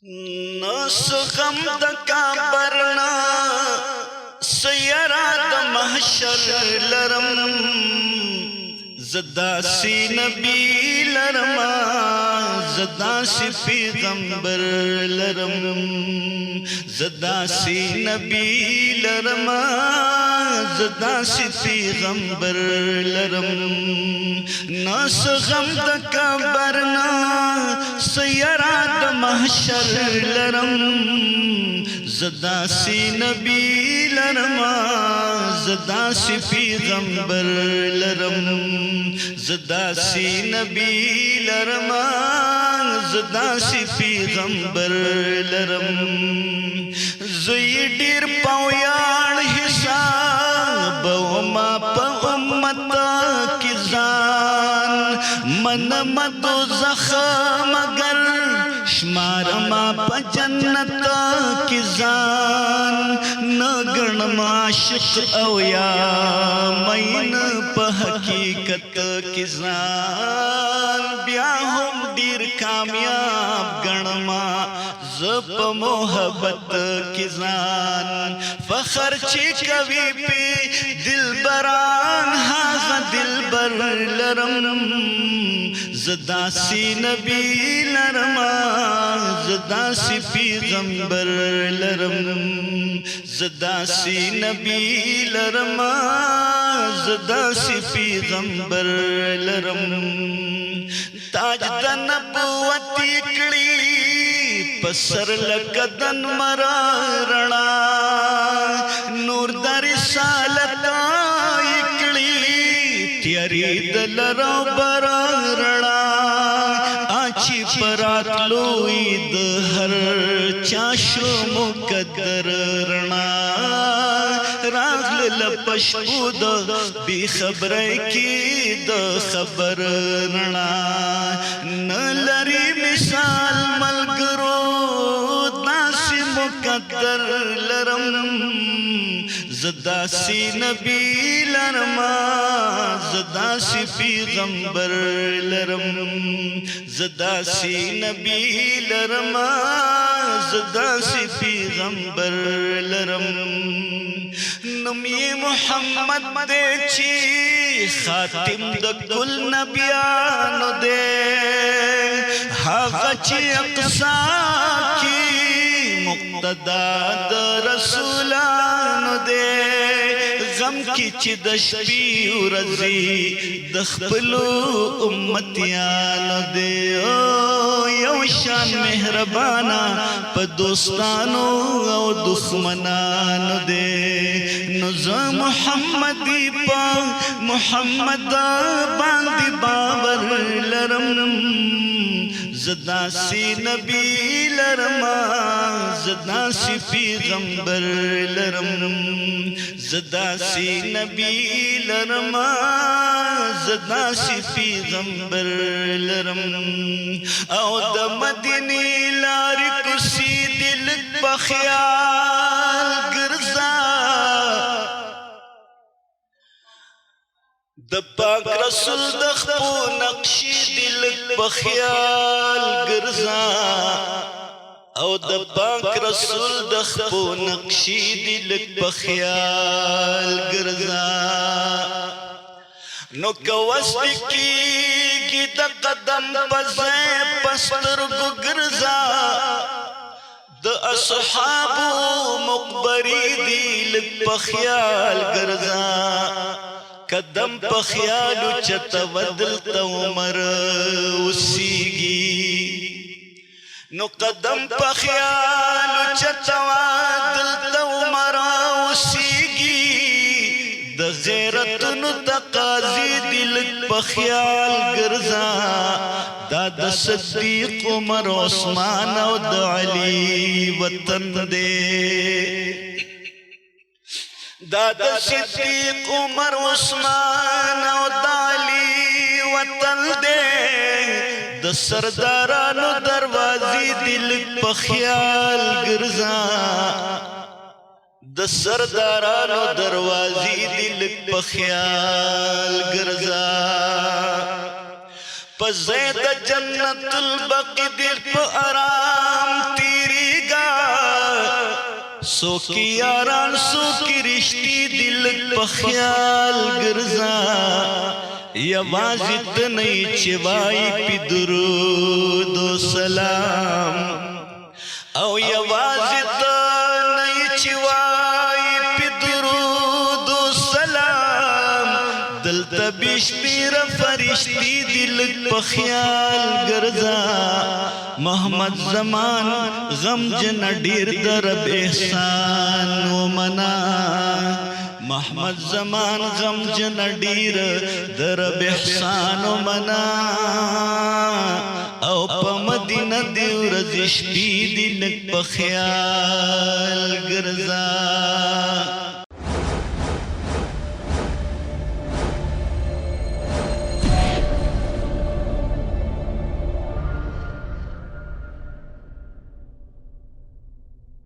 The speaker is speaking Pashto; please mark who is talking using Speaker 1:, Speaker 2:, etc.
Speaker 1: نس غم د کابرنا سیرا د محشر لرم زداسی نبی لرما زداسی پیغمبر لرم زداسی نبی لرما زداسی پیغمبر لرم ناس غم د کبرنا سیرا د محشر لرم زداسی نبی لرما زداسی پیغمبر لرم زداسی نبی لرما زداسی پیغمبر لرم زوی ډیر پاویاړ حساب وما په امت کی ځان من مدو زخم مگر شمار ما په جنت کی ځان نګن عاشق او یا مین په حقیقت کی ځان بیا هم ډیر کامیاب ګڼما زپ محبت کی ځان فخر چې کوي په دلبران ها دلبر لرم زداسی نبی لرما زداسی پیغمبر لرم زداسی نبی لرما زداسی پیغمبر لرم تاج د نبوت کړي پسر لکدن مرا رڼا نور د رسالت کړي تیری د لرو بر رڼا اچي پرات لوی د هر چا شو مقدر رڼا راغل لپشپو د بی خبره کی د خبر رڼا نلری مثال ملګرو داسې مقدر لرم زداسی نبی لرما زداسی پیغمبر لرم زداسی نبی لرما زداسی پیغمبر لرم نمی محمد دے چی خاتم د کل نبیانو دے حاغ چی اقصا کی مقتدا د رسولانو دے غم کی چی د شپی ورځی د خپلو امتیانو دے یو شان مهربانا په دوستانو او دښمنانو دے نو زه محمدی پا محمد باندې باور لرم زداسی نبی لرما زداسی پیغمبر لرم زداسی نبی لرما زداسی پیغمبر لرم او د مدینی لاری کسی دل بخیال گرزا د پاک رسول د خپو نقشی دل بخیال گرزا او د پاک رسول د خپو نقشی دل بخیال گرزا نو کوست کی د قدم پزے پسترگو گرزا د اصحابو مقبری دل بخیال گرزا قدم په خیالو چت بدل ته عمر وسیږي نو قدم په خیالو چت بدل ته عمر وسیږي د غیرتونو تقاضی دل په خیال ګرځا دا د صدیق عمر عثمان او د علی وطن دے دا د صدیق عمر عثمان او د علی وطن دے د سردارانو دروازی دل په خیال ګرځا د سردارانو دروازی دل په خیال ګرځا په زید جنت البقیع دل په آرام سوکی یاران سوکی رشتی دل په خیال ګرځا یوازې ته نه چې وای پی درود و سلام او یوازې ته نه چې وای پی درود و سلام دلته بشپیر فرشتي دل په خیال ګرځا محمد زمان غم جن ډیر درب احسان ومنا محمد زمان غم جن ډیر درب احسان ومنا او په مدینه دی ورځ شپې دی لک په خیال ګرځا